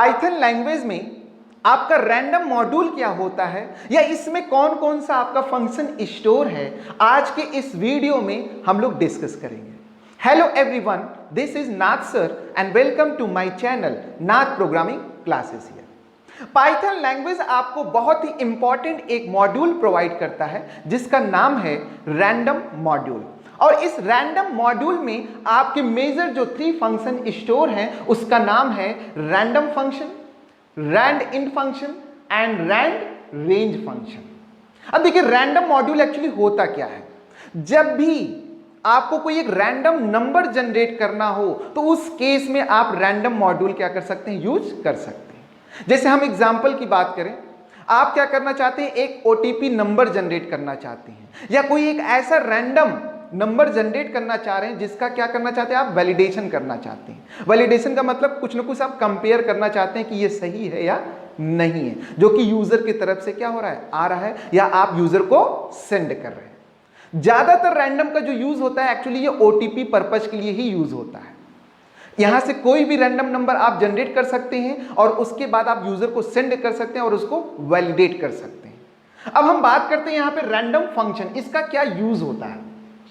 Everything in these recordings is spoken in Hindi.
पाइथन लैंग्वेज में आपका रैंडम मॉड्यूल क्या होता है या इसमें कौन कौन सा आपका फंक्शन स्टोर है, आज के इस वीडियो में हम लोग डिस्कस करेंगे। Hello everyone, this is Nath sir and welcome to my channel Nath programming classes here. Python language आपको बहुत ही इंपॉर्टेंट एक मॉड्यूल प्रोवाइड करता है जिसका नाम है रैंडम मॉड्यूल। और इस रैंडम मॉड्यूल में आपके मेजर जो 3 फंक्शन स्टोर हैं उसका नाम है random function, randint function and rand range function. अब देखिए रैंडम मॉड्यूल एक्चुअली होता क्या है। जब भी आपको कोई एक रैंडम नंबर जनरेट करना हो तो उस केस में आप रैंडम मॉड्यूल क्या कर सकते हैं, यूज कर सकते हैं। जैसे हम एग्जांपल की बात करें, आप क्या करना चाहते हैं, एक ओटीपी नंबर जनरेट करना चाहते हैं या कोई एक ऐसा रैंडम नंबर जनरेट करना चाह रहे हैं जिसका क्या करना चाहते हैं, आप वैलिडेशन करना चाहते हैं। वैलिडेशन का मतलब कुछ ना कुछ आप कंपेयर करना चाहते हैं कि ये सही है या नहीं है, जो कि यूजर की तरफ से क्या हो रहा है, आ रहा है, या आप यूजर को सेंड कर रहे हैं। ज्यादातर रैंडम का जो यूज होता है एक्चुअली ये ओटीपी पर्पज के लिए ही यूज होता है। यहां से कोई भी रैंडम नंबर आप जनरेट कर सकते हैं और उसके बाद आप यूजर को सेंड कर सकते हैं और उसको वैलिडेट कर सकते हैं। अब हम बात करते हैं यहां पे रैंडम फंक्शन, इसका क्या यूज होता है।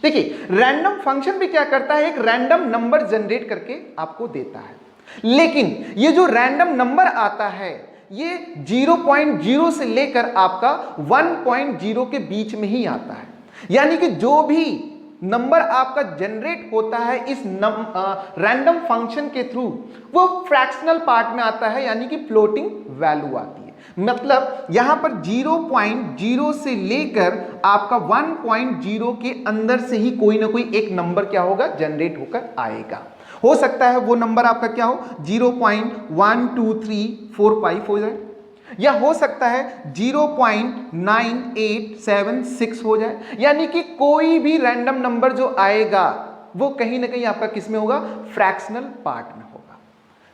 देखिए रैंडम फंक्शन भी क्या करता है, एक रैंडम नंबर जनरेट करके आपको देता है, लेकिन ये जो रैंडम नंबर आता है ये 0.0 से लेकर आपका 1.0 के बीच में ही आता है। यानी कि जो भी नंबर आपका जनरेट होता है इस रैंडम फंक्शन के थ्रू वो फ्रैक्शनल पार्ट में आता है, यानी कि फ्लोटिंग वैल्यू आती है। मतलब यहां पर 0.0 से लेकर आपका 1.0 के अंदर से ही कोई ना कोई एक नंबर क्या होगा, जनरेट होकर आएगा। हो सकता है वो नंबर आपका क्या हो, 0.12345 हो जाए, या हो सकता है 0.9876 हो जाए। यानी कि कोई भी रैंडम नंबर जो आएगा वो कहीं ना कहीं आपका किस में होगा, फ्रैक्शनल पार्ट में होगा।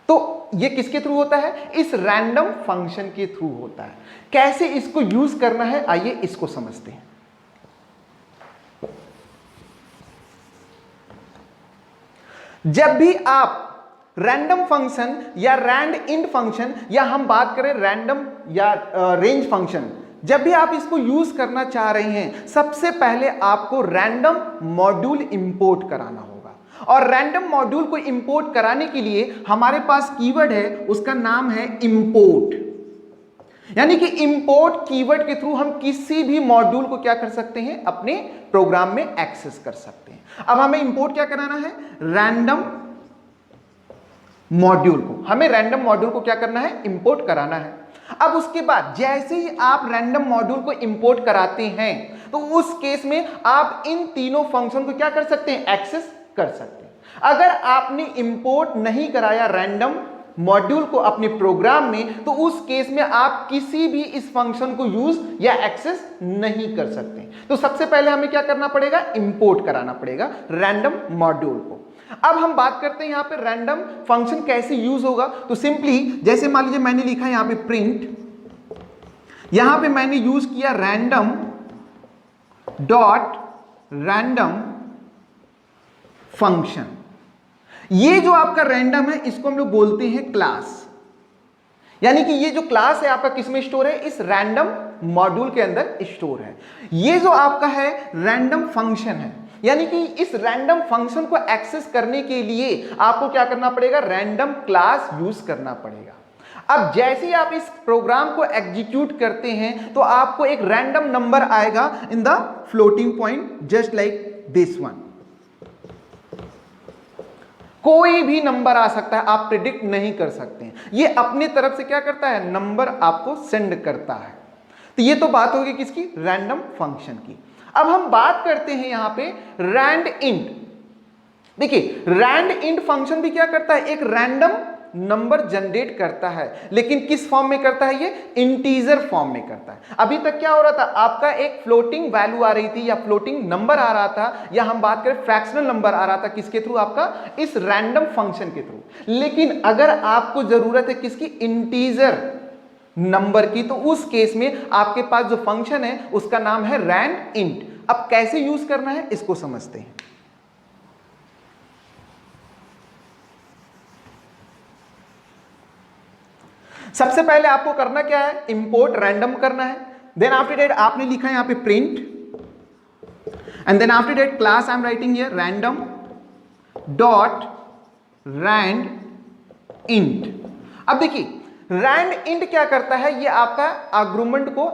तो ये किसके थ्रू होता है, इस रैंडम फंक्शन के थ्रू होता है। कैसे इसको यूज करना है, आइए इसको समझते हैं। जब भी आप रैंडम फंक्शन या रैंड इन फंक्शन या हम बात करें रैंडम या रेंज फंक्शन, जब भी आप इसको यूज करना चाह रहे हैं सबसे पहले आपको रैंडम मॉड्यूल इंपोर्ट कराना होगा। और रैंडम मॉड्यूल को इंपोर्ट कराने के लिए हमारे पास कीवर्ड है, उसका नाम है इंपोर्ट। यानी कि इंपोर्ट कीवर्ड के थ्रू हम किसी भी मॉड्यूल को क्या कर सकते हैं, अपने प्रोग्राम में एक्सेस कर सकते हैं। अब हमें इंपोर्ट क्या कराना है, रैंडम मॉड्यूल को, हमें रैंडम मॉड्यूल को क्या करना है, इंपोर्ट कराना है। अब उसके बाद जैसे ही आप रैंडम मॉड्यूल को इंपोर्ट कराते हैं तो उस केस में आप इन तीनों फंक्शन को क्या कर सकते हैं, एक्सेस कर सकते हैं। अगर आपने इंपोर्ट नहीं कराया रैंडम मॉड्यूल को अपने प्रोग्राम में तो उस केस में आप किसी भी इस फंक्शन को यूज या एक्सेस नहीं कर सकते। तो सबसे पहले हमें क्या करना पड़ेगा, इंपोर्ट कराना पड़ेगा रैंडम मॉड्यूल को। अब हम बात करते हैं यहां पे रैंडम फंक्शन कैसे यूज होगा। तो सिंपली जैसे मान लीजिए मैंने लिखा है यहां पे प्रिंट, यहां पे मैंने यूज किया रैंडम डॉट रैंडम फंक्शन। ये जो आपका रैंडम है इसको हम लोग बोलते हैं क्लास। यानी कि ये जो क्लास है आपका किसमें स्टोर है, इस रैंडम मॉड्यूल के अंदर स्टोर है। ये जो आपका है रैंडम फंक्शन है, यानी कि इस रैंडम फंक्शन को एक्सेस करने के लिए आपको क्या करना पड़ेगा, रैंडम क्लास यूज करना पड़ेगा। अब जैसे ही आप इस प्रोग्राम को एग्जीक्यूट करते हैं तो आपको एक रैंडम नंबर आएगा in the floating point, just like this one. कोई भी नंबर आ सकता है, आप प्रिडिक्ट नहीं कर सकते हैं। ये अपने तरफ से क्या करता है, नंबर आपको सेंड करता है। तो ये तो बात होगी किसकी, रैंडम फंक्शन की। अब हम बात करते हैं यहां पे रैंड इंट। देखिए रैंड इंट फंक्शन भी क्या करता है, एक रैंडम नंबर जनरेट करता है, लेकिन किस फॉर्म में करता है, ये इंटीजर फॉर्म में करता है। अभी तक क्या हो रहा था, आपका एक फ्लोटिंग वैल्यू आ रही थी या फ्लोटिंग नंबर आ रहा था, या हम बात करें फ्रैक्शनल नंबर आ रहा था, किसके थ्रू, आपका इस रैंडम फंक्शन के थ्रू। लेकिन अगर आपको जरूरत है किसकी, इंटीजर नंबर की, तो उस केस में आपके पास जो फंक्शन है उसका नाम है रैंड इंट। अब कैसे यूज करना है इसको समझते हैं। सबसे पहले आपको करना क्या है, इंपोर्ट रैंडम करना है। देन आफ्टर दैट आपने लिखा है यहां पे print, and then after that class I am writing here random dot rand int. अब देखिए रैंड इंट क्या करता है, ये आपका आर्गुमेंट को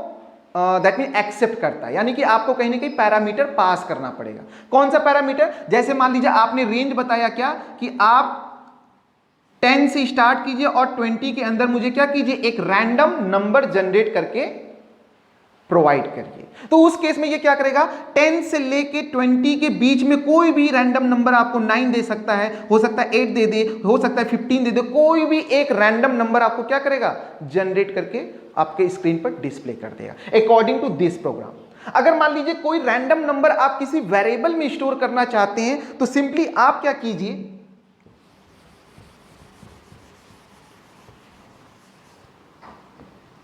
दैट मीन एक्सेप्ट करता है, यानी कि आपको कहीं ना कहीं पैरामीटर पास करना पड़ेगा। कौन सा पैरामीटर, जैसे मान लीजिए आपने रेंज बताया क्या कि आप 10 से स्टार्ट कीजिए और 20 के अंदर मुझे क्या कीजिए, एक रैंडम नंबर जनरेट करके प्रोवाइड करिए। तो उस केस में ये क्या करेगा, 10 से लेके 20 के बीच में कोई भी रैंडम नंबर आपको 9 दे सकता है, हो सकता है 8 दे दे, हो सकता है 15 दे दे, कोई भी एक रैंडम नंबर आपको क्या करेगा, जनरेट करके आपके स्क्रीन पर डिस्प्ले कर देगा अकॉर्डिंग टू दिस प्रोग्राम। अगर मान लीजिए कोई रैंडम नंबर आप किसी वेरिएबल में स्टोर करना चाहते हैं तो सिंपली आप क्या कीजिए,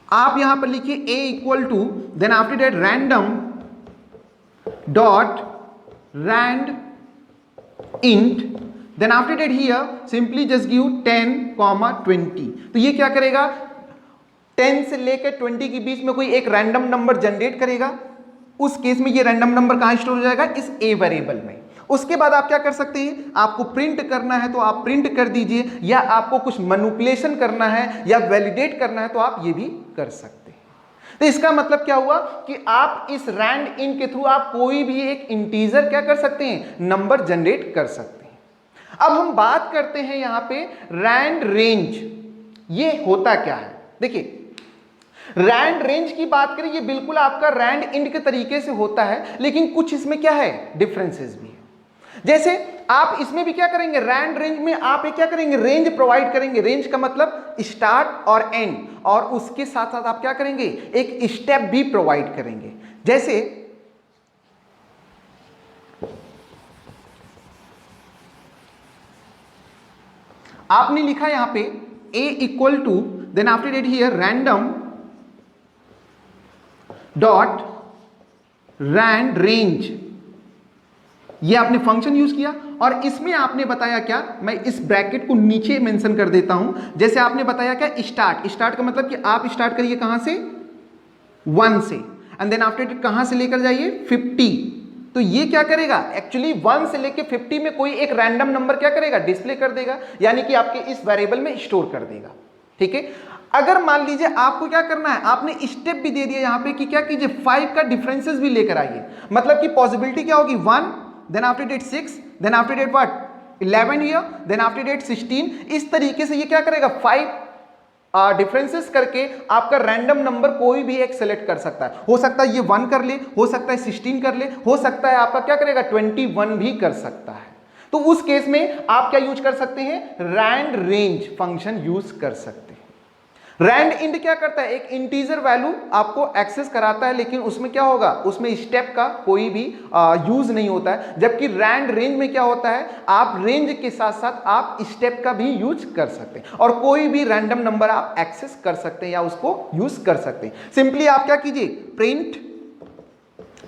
आप यहां पर लिखिए a equal to, then after that random dot rand int, then after that here simply just give 10, 20। तो ये क्या करेगा, 10 से लेकर 20 के बीच में कोई एक रैंडम नंबर जनरेट करेगा। उस केस में ये रैंडम नंबर कहां स्टोर हो जाएगा, इस a वेरिएबल में। उसके बाद आप क्या कर सकते हैं, आपको प्रिंट करना है तो आप प्रिंट कर दीजिए, या आपको कुछ मैनिपुलेशन करना है या वैलिडेट करना है तो आप ये भी कर सकते हैं। तो इसका मतलब क्या हुआ कि आप इस रैंड इन के थ्रू आप कोई भी एक इंटीजर क्या कर सकते हैं, नंबर जनरेट कर सकते हैं। अब हम बात करते हैं यहां पे रैंड रेंज, ये होता क्या है। देखिए रैंड रेंज की बात करें, ये बिल्कुल आपका रैंड इंट के तरीके से होता है, लेकिन कुछ इसमें क्या है, डिफरेंसेस भी है। जैसे आप इसमें भी क्या करेंगे, रैंड रेंज में आप क्या करेंगे, रेंज प्रोवाइड करेंगे। रेंज का मतलब स्टार्ट और एंड, और उसके साथ साथ आप क्या करेंगे, एक स्टेप भी प्रोवाइड करेंगे। जैसे आपने लिखा यहां पे a equal to, then after that here random dot rand range, ये आपने फंक्शन यूज किया और इसमें आपने बताया क्या, मैं इस ब्रैकेट को नीचे मेंशन कर देता हूं। जैसे आपने बताया क्या, स्टार्ट। स्टार्ट का मतलब कि आप स्टार्ट करिए कहां से, 1 से, एंड देन आफ्टर कहां से लेकर जाइए 50। तो ये क्या करेगा, एक्चुअली 1 से लेकर 50 में कोई एक रैंडम नंबर क्या करेगा, डिस्प्ले कर देगा, यानी कि आपके इस वेरिएबल में स्टोर कर देगा। ठीक है, अगर मान लीजिए आपको क्या करना है, आपने स्टेप भी दे दिया यहां पे कि क्या कीजिए, 5 का डिफरेंसेस भी लेकर आइए। मतलब कि पॉसिबिलिटी क्या होगी, 1, then after that 6, then after that what 11 year, then after that 16। इस तरीके से ये क्या करेगा, 5 डिफरेंसेस करके आपका रैंडम नंबर कोई भी एक सेलेक्ट कर सकता है। हो सकता है ये 1 कर ले, हो सकता है 16 कर ले, हो सकता है आपका क्या करेगा 21 भी कर सकता है। तो उस केस में आप क्या यूज कर सकते हैं, रैंड रेंज फंक्शन यूज कर सकते हैं। रैंड इंट क्या करता है, एक इंटीजर वैल्यू आपको एक्सेस कराता है, लेकिन उसमें क्या होगा, उसमें स्टेप का कोई भी यूज नहीं होता है। जबकि रैंड रेंज में क्या होता है, आप रेंज के साथ साथ आप स्टेप का भी यूज कर सकते हैं और कोई भी रैंडम नंबर आप एक्सेस कर सकते हैं या उसको यूज कर सकते हैं। सिंपली आप क्या कीजिए, प्रिंट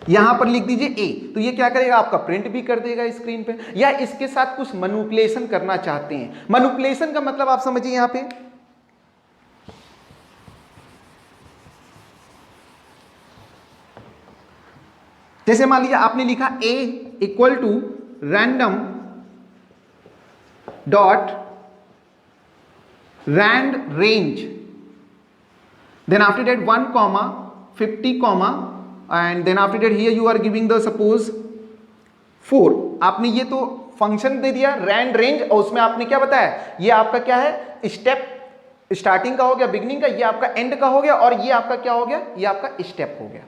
यहां पर लिख दीजिए a, तो ये क्या करेगा, आपका प्रिंट भी कर देगा स्क्रीन पे। या इसके साथ कुछ मैनिपुलेशन करना चाहते हैं, मैनिपुलेशन का मतलब आप समझिए, यहां पे जैसे मान लीजिए आपने लिखा a equal to random dot rand range, then after that 1, 50, and then after that here you are giving the suppose 4। आपने ये तो फंक्शन दे दिया रैंड रेंज, और उसमें आपने क्या बताया, ये आपका क्या है, स्टेप स्टार्टिंग का हो गया, बिगनिंग का, ये आपका एंड का हो गया, और ये आपका क्या हो गया, ये आपका स्टेप हो गया।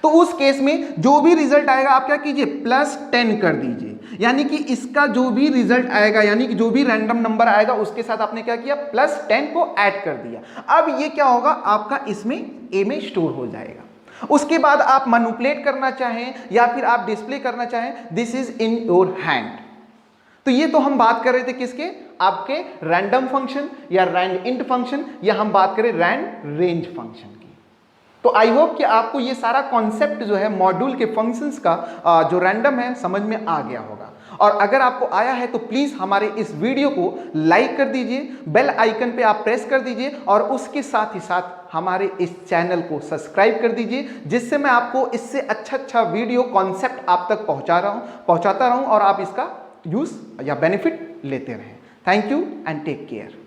तो उस केस में जो भी रिजल्ट आएगा आप क्या कीजिए, +10 कर दीजिए, यानी कि इसका जो भी रिजल्ट आएगा, यानी कि जो भी रैंडम नंबर आएगा उसके साथ आपने क्या किया, +10 को ऐड कर दिया। अब ये क्या होगा, आपका इसमें ए में स्टोर हो जाएगा। उसके बाद आप मैनिपुलेट करना चाहें या फिर आप डिस्प्ले करना चाहें, this is in your hand. तो ये तो हम बात कर रहे थे किसके, आपके रैंडम फंक्शन या रैंड इंट फंक्शन, या हम बात करें रैंड रेंज फंक्शन की। तो आई होप कि आपको ये सारा कॉन्सेप्ट जो है मॉड्यूल के फंक्शंस का जो रैंडम है समझ में आ गया होगा। और अगर आपको आया है तो प्लीज हमारे इस वीडियो को लाइक कर दीजिए, बेल आइकन पे आप प्रेस कर दीजिए और उसके साथ ही साथ हमारे इस चैनल को सब्सक्राइब कर दीजिए, जिससे मैं आपको इससे अच्छा वीडियो कॉन्सेप्ट आप तक पहुंचाता रहूं और आप इसका यूज या बेनिफिट लेते रहें। Thank you and take care.